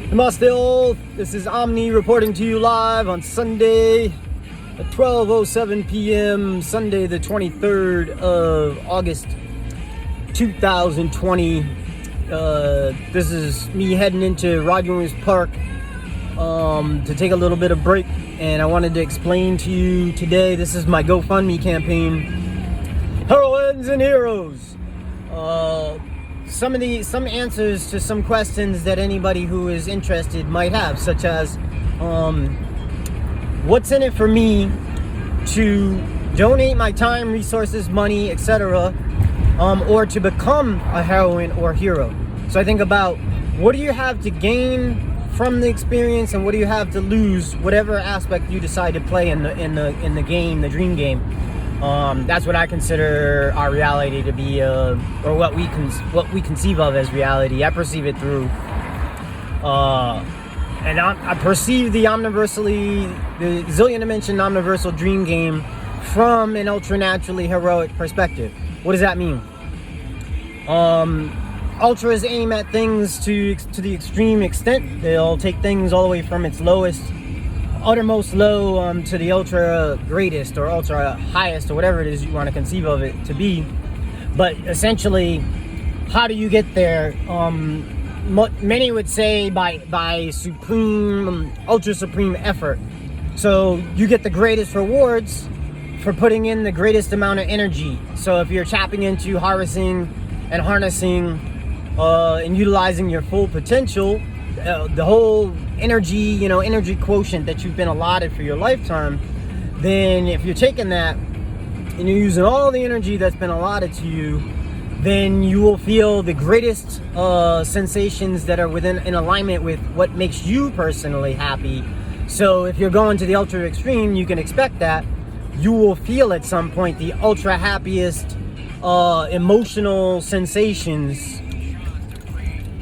Namaste all. This is Omni reporting to you live on Sunday at 12:07 p.m. Sunday the 23rd of August 2020. This is me heading into Rogers Park to take a little bit of break, and I wanted to explain to you today, this is my GoFundMe campaign, Heroines and Heroes. Some answers to some questions that anybody who is interested might have, such as what's in it for me to donate my time, resources, money, etc., or to become a heroine or hero. So I think about, what do you have to gain from the experience, and what do you have to lose, whatever aspect you decide to play in the game, the dream game. That's what I consider our reality to be, or what we conceive of as reality. I perceive it through, and I perceive the zillion dimension omniversal dream game from an ultra naturally heroic perspective. What does that mean? Ultras aim at things to the extreme extent. They'll take things all the way from its uttermost low to the ultra greatest or ultra highest, or whatever it is you want to conceive of it to be. But essentially, how do you get there? Many would say by supreme, ultra supreme effort. So you get the greatest rewards for putting in the greatest amount of energy. So if you're tapping into harnessing and utilizing your full potential, the whole energy quotient that you've been allotted for your lifetime, then if you're taking that and you're using all the energy that's been allotted to you, then you will feel the greatest sensations that are in alignment with what makes you personally happy. So if you're going to the ultra extreme, you can expect that you will feel at some point the ultra happiest emotional sensations.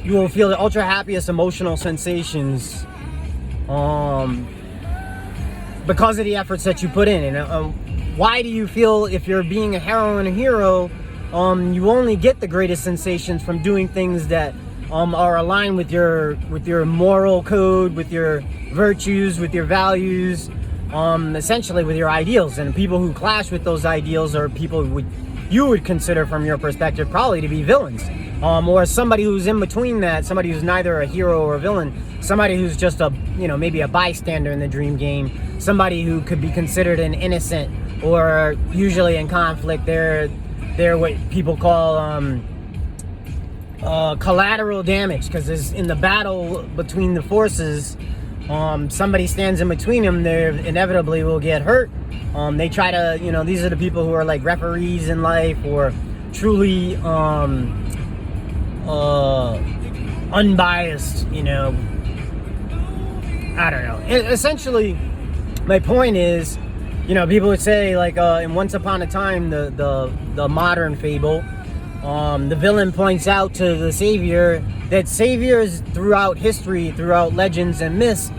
You will feel the ultra happiest emotional sensations because of the efforts that you put in. And why do you feel, if you're being a heroine or hero, you only get the greatest sensations from doing things that are aligned with your moral code, with your virtues, with your values, essentially with your ideals. And people who clash with those ideals are people you would consider, from your perspective, probably to be villains. Or somebody who's in between that, somebody who's neither a hero or a villain, somebody who's just maybe a bystander in the dream game, somebody who could be considered an innocent, or usually in conflict, they're what people call collateral damage, because in the battle between the forces, somebody stands in between them, they inevitably will get hurt. They try to, these are the people who are like referees in life, or truly unbiased, I don't know. Essentially, my point is, people would say, like, in Once Upon a Time, the modern fable, the villain points out to the savior that saviors throughout history, throughout legends and myths,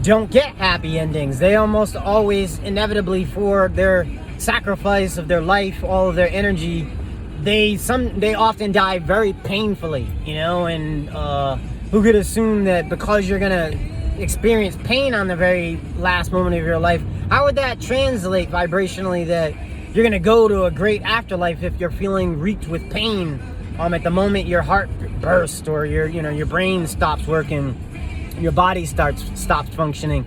don't get happy endings. They almost always, inevitably, for their sacrifice of their life, all of their energy, they often die very painfully, and who could assume that because you're gonna experience pain on the very last moment of your life, how would that translate vibrationally that you're gonna go to a great afterlife if you're feeling reeked with pain at the moment your heart bursts, or your brain stops working, your body stops functioning?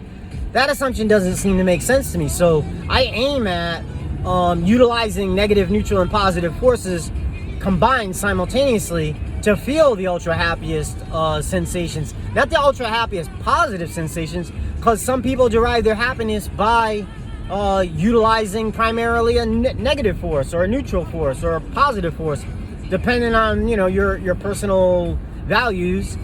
That assumption doesn't seem to make sense to me. So I aim at utilizing negative, neutral, and positive forces combined simultaneously to feel the ultra happiest sensations, not the ultra happiest positive sensations, because some people derive their happiness by utilizing primarily a negative force, or a neutral force, or a positive force, depending on your personal values.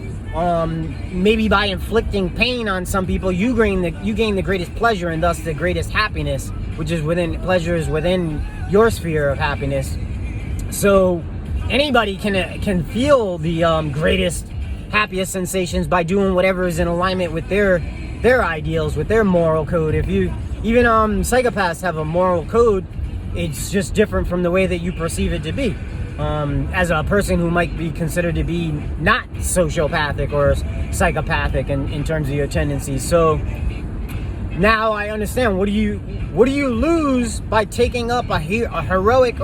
Maybe by inflicting pain on some people, you gain the greatest pleasure, and thus the greatest happiness, which is within your sphere of happiness. So anybody can feel the greatest, happiest sensations by doing whatever is in alignment with their ideals, with their moral code. Even psychopaths have a moral code. It's just different from the way that you perceive it to be. as a person who might be considered to be not sociopathic or psychopathic in terms of your tendencies. So now I understand. What do you lose by taking up a heroic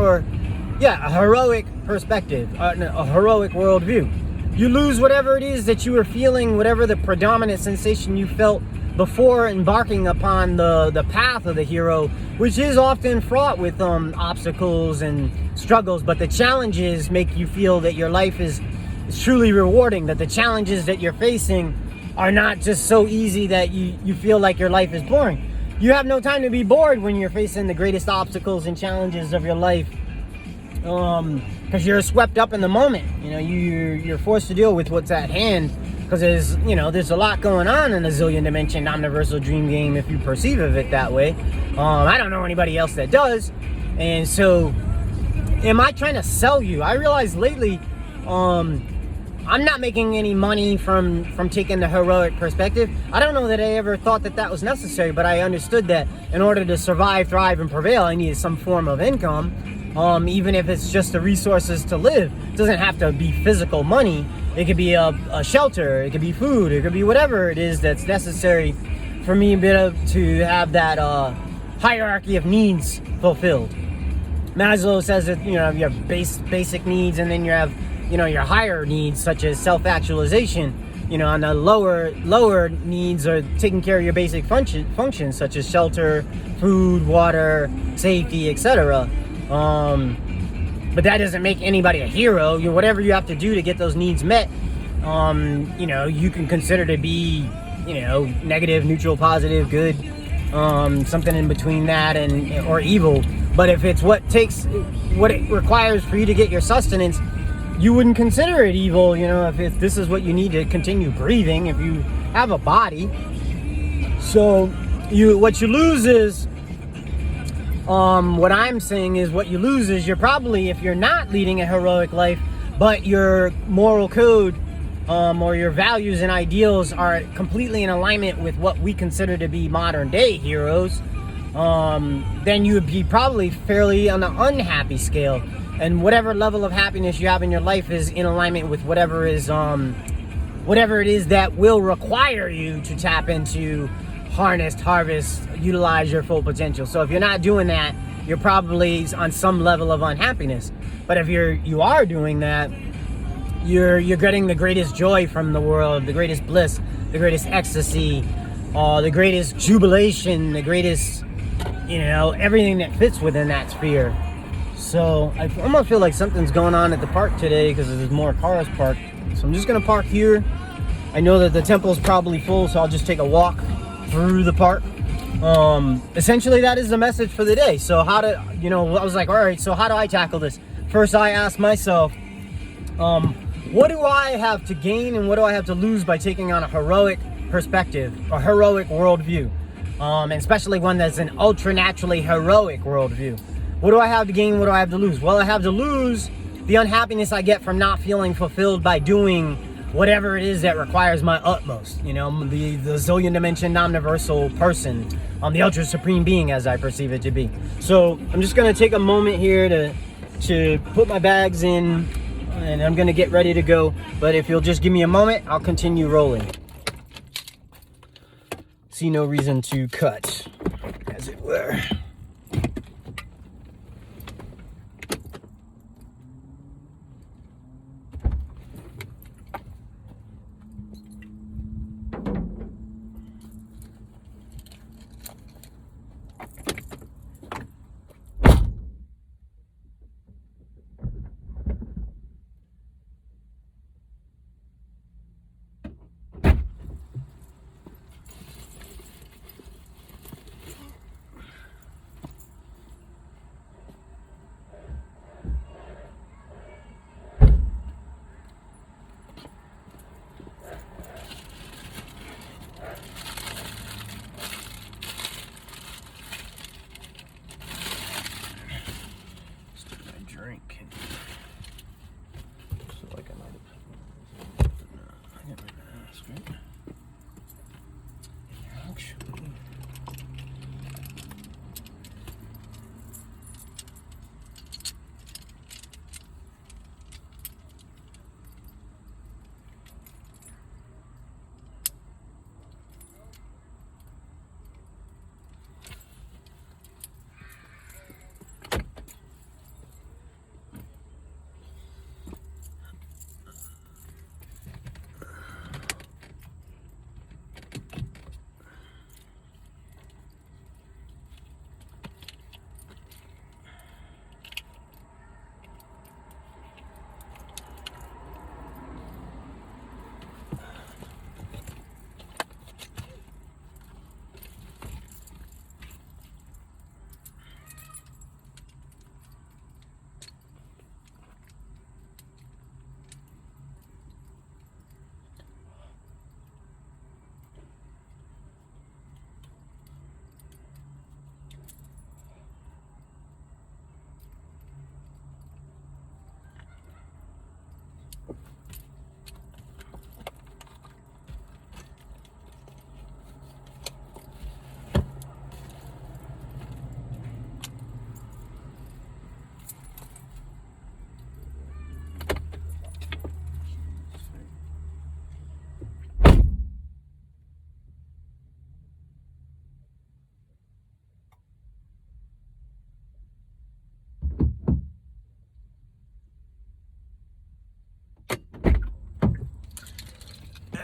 perspective, a heroic worldview? You lose whatever it is that you were feeling, whatever the predominant sensation you felt before embarking upon the path of the hero, which is often fraught with obstacles and struggles. But the challenges make you feel that your life is truly rewarding, that the challenges that you're facing are not just so easy that you feel like your life is boring. You have no time to be bored when you're facing the greatest obstacles and challenges of your life, because you're swept up in the moment. You're forced to deal with what's at hand, because there's a lot going on in a zillion dimension omniversal dream game if you perceive of it that way. I don't know anybody else that does. And so, am I trying to sell you? I realized lately, I'm not making any money from taking the heroic perspective. I don't know that I ever thought that was necessary, but I understood that in order to survive, thrive, and prevail, I needed some form of income, even if it's just the resources to live. It doesn't have to be physical money. It could be a shelter, it could be food, it could be whatever it is that's necessary for me to have that hierarchy of needs fulfilled. Maslow says that you have basic needs, and then you have your higher needs, such as self-actualization. And the lower needs are taking care of your basic functions, such as shelter, food, water, safety, etc. But that doesn't make anybody a hero. Whatever you have to do to get those needs met, you can consider to be, negative, neutral, positive, good, something in between that or evil. But if it's what it requires for you to get your sustenance, you wouldn't consider it evil, if this is what you need to continue breathing, if you have a body. So what you lose is, what I'm saying is, what you lose is you're probably, if you're not leading a heroic life, but your moral code or your values and ideals are completely in alignment with what we consider to be modern day heroes, then you would be probably fairly on an unhappy scale. And whatever level of happiness you have in your life is in alignment with whatever it is that will require you to tap into, harvest, utilize your full potential. So if you're not doing that, you're probably on some level of unhappiness. But if you are doing that, you're getting the greatest joy from the world, the greatest bliss, the greatest ecstasy, the greatest jubilation, the greatest, everything that fits within that sphere. So I almost feel like something's going on at the park today, because there's more cars parked. So I'm just going to park here. I know that the temple's probably full, so I'll just take a walk through the park. Essentially, that is the message for the day. So I was like, all right, so how do I tackle this? First, I asked myself, what do I have to gain and what do I have to lose by taking on a heroic perspective, a heroic worldview, and especially one that's an ultra-naturally heroic worldview? What do I have to gain? What do I have to lose? Well, I have to lose the unhappiness I get from not feeling fulfilled by doing whatever it is that requires my utmost. The zillion dimension omniversal person, the ultra supreme being as I perceive it to be. So I'm just going to take a moment here to put my bags in, and I'm going to get ready to go. But if you'll just give me a moment, I'll continue rolling. See no reason to cut, as it were.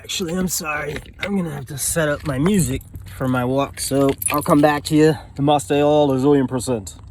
Actually, I'm sorry. I'm gonna have to set up my music for my walk, so I'll come back to you. Namaste all, a zillion %.